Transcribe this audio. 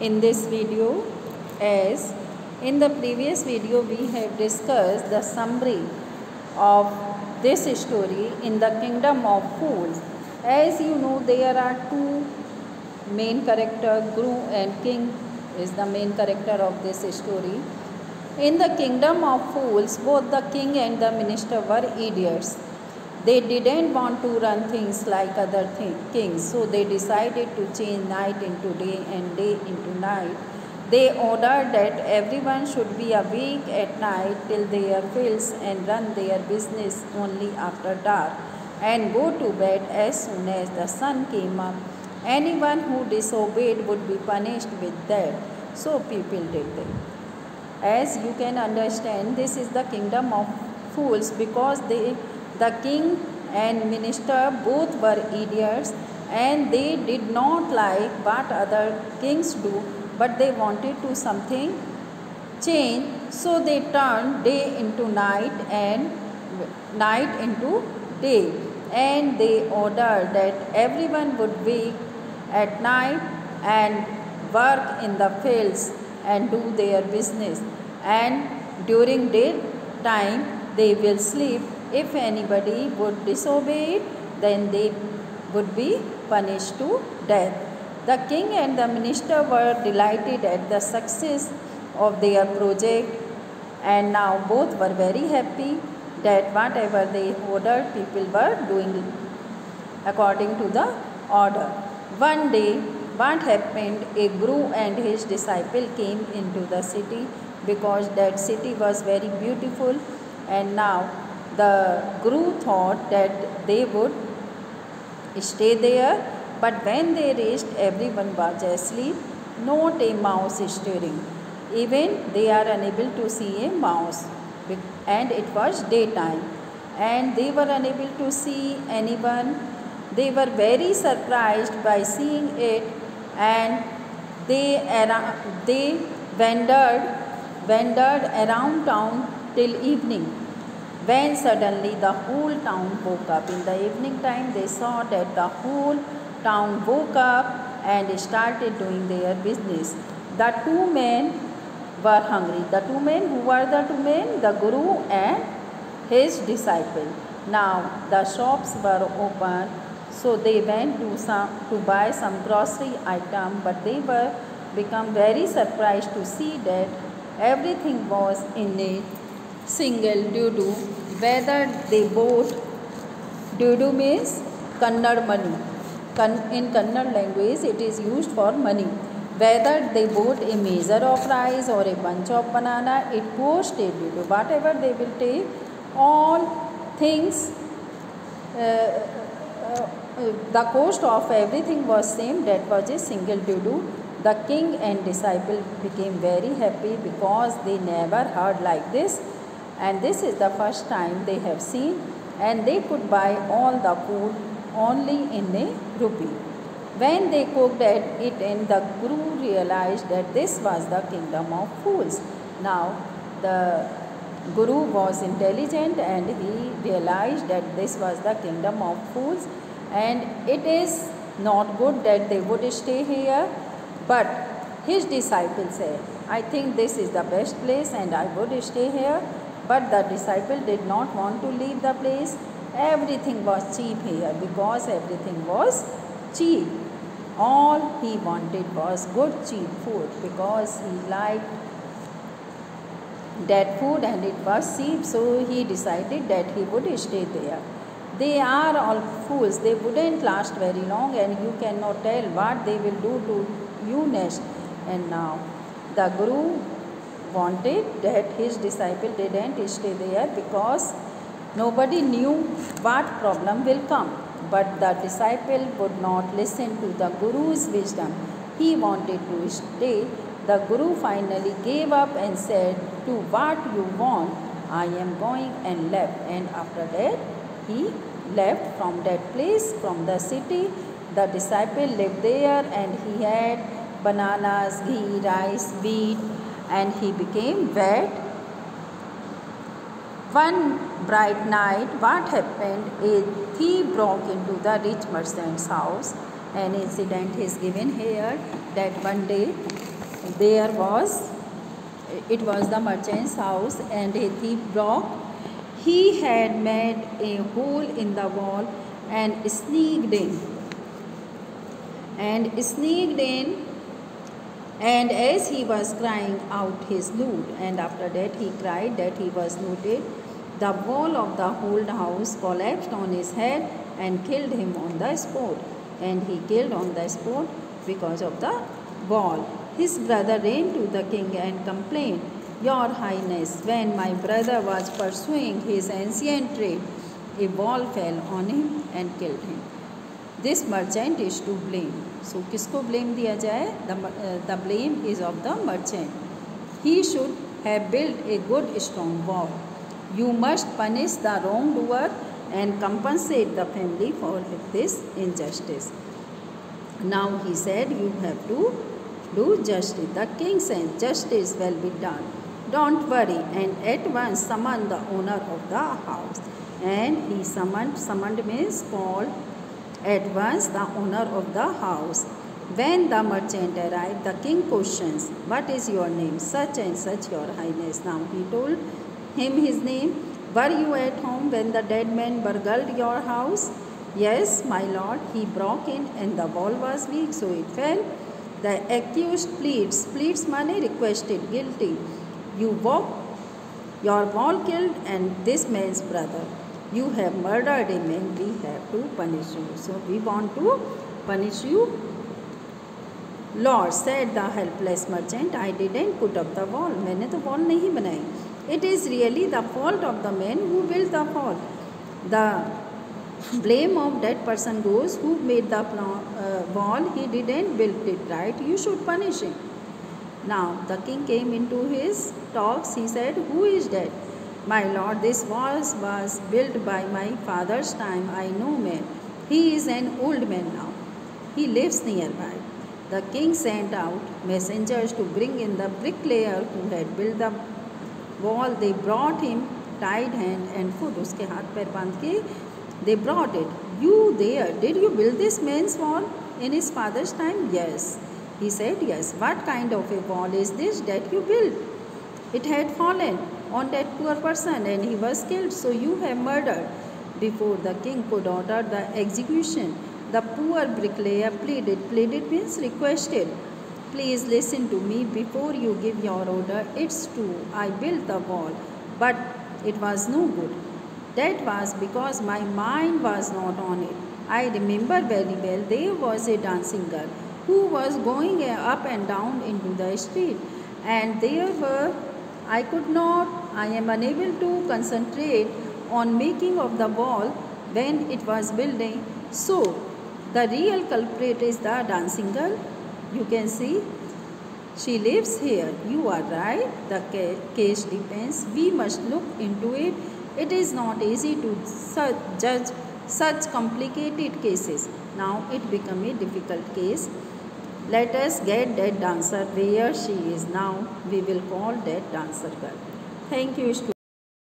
in this video. As in the previous video we have discussed the summary of this story in the Kingdom of Fools. As you know, there are two main characters, Guru and King is the main character of this story. In the Kingdom of Fools, both the king and the minister were idiots. They didn't want to run things like other kings, so they decided to change night into day and day into night. They ordered that everyone should be awake at night till their fields and run their business only after dark and go to bed as soon as the sun came up. Anyone who disobeyed would be punished with death. So people did that. As you can understand, this is the Kingdom of Fools because the king and minister both were idiots and they did not like what other kings do, but they wanted to something change, so they turned day into night and night into day, and they ordered that everyone would wake at night and work in the fields and do their business, and during daytime they will sleep. If anybody would disobey it, then they would be punished to death. The king and the minister were delighted at the success of their project, and now both were very happy that whatever they ordered, people were doing according to the order. One day, what happened? A Guru and his disciple came into the city because that city was very beautiful, and now the Guru thought that they would stay there, but when they reached, everyone was asleep, not a mouse stirring. Even they are unable to see a mouse, and it was daytime, and they were unable to see anyone. They were very surprised by seeing it, and they wandered around town till evening, when suddenly the whole town woke up. In the evening time, they saw that the whole town woke up and started doing their business. The two men were hungry. The two men, who were the two men? The Guru and his disciple. Now the shops were open, so they went to buy some grocery item, but they were become very surprised to see that everything was in a single dudu. Whether they bought, dudu means Kannada money. In Kannada language, it is used for money. Whether they bought a measure of rice or a bunch of banana, it cost a dudu. Whatever they will take, all things, the cost of everything was same. That was a single dudu. The king and disciple became very happy because they never heard like this, and this is the first time they have seen, and they could buy all the food only in a rupee. When they cooked it, and the Guru realized that this was the Kingdom of Fools. Now the Guru was intelligent and he realized that this was the Kingdom of Fools, and it is not good that they would stay here. But his disciple said, I think this is the best place and I would stay here. But the disciple did not want to leave the place. Everything was cheap here because everything was cheap. All he wanted was good cheap food because he liked that food and it was cheap, so he decided that he would stay there. They are all fools. They wouldn't last very long, and you cannot tell what they will do to you next. And now the Guru wanted that his disciple didn't stay there because nobody knew what problem will come. But the disciple would not listen to the Guru's wisdom. He wanted to stay. The Guru finally gave up and said, "Do what you want. I am going," and left. And after that, he left from that place, from the city. The disciple lived there and he had bananas, ghee, rice, wheat, and he became wet. One bright night, what happened? A thief broke into the rich merchant's house. An incident is given here that one day there was, it was the merchant's house, and a thief broke. He had made a hole in the wall and sneaked in. And as he was crying out his loot, and after that he cried that he was looted, the wall of the whole house collapsed on his head and killed him on the spot. And he killed on the spot because of the wall. His brother ran to the king and complained, "Your Highness, when my brother was pursuing his ancient trade, a wall fell on him and killed him. This merchant is to blame." So किसको blame दिया जाए? The blame is of the merchant. He should have built a good strong wall. You must punish the wrongdoer and compensate the family for this injustice. Now he said, you have to do justice. The king said, justice will be done. Don't worry. And at once summoned the owner of the house. And he summoned means called at once the owner of the house. When the merchant arrived, the king questions, "What is your name?" "Such and such, your highness." Now he told him his name. "Were you at home when the dead man burgled your house?" "Yes, my lord. He broke in and the wall was weak, so it fell." The accused pleads. Pleads mean requested, guilty. "Your wall killed and this man's brother. You have murdered a man. We have to punish you. So we want to punish you." "Lord," said the helpless merchant, "I didn't put up the wall." मैंने तो wall नहीं बनाई. "It is really the fault of the man who built the wall. The blame of that person goes who made the wall. He didn't build it right. You should punish him." Now the king came into his talks. He said, "Who is that?" "My lord, this wall was built by my father's time. I know man. He is an old man now. He lives nearby." The king sent out messengers to bring in the bricklayer who had built the wall. They brought him tied hand and foot. उसके हाथ पैर बांध के they brought it. "You there, did you build this man's wall in his father's time?" "Yes." He said, "Yes." "What kind of a wall is this that you built?" "It had fallen on that poor person and he was killed, so you have murdered." Before the king could order the execution, the poor bricklayer pleaded. Pleaded means requested. "Please listen to me before you give your order. It's true, I built the wall, but it was no good. That was because my mind was not on it. I remember very well there was a dancing girl who was going up and down into the street, and I am unable to concentrate on making of the wall when it was building. So the real culprit is the dancing girl. You can see she lives here." "You are right. The case depends. We must look into it. It is not easy to judge such complicated cases." Now it became a difficult case. "Let us get that dancer where she is now. We will call that dancer girl." Thank you, students.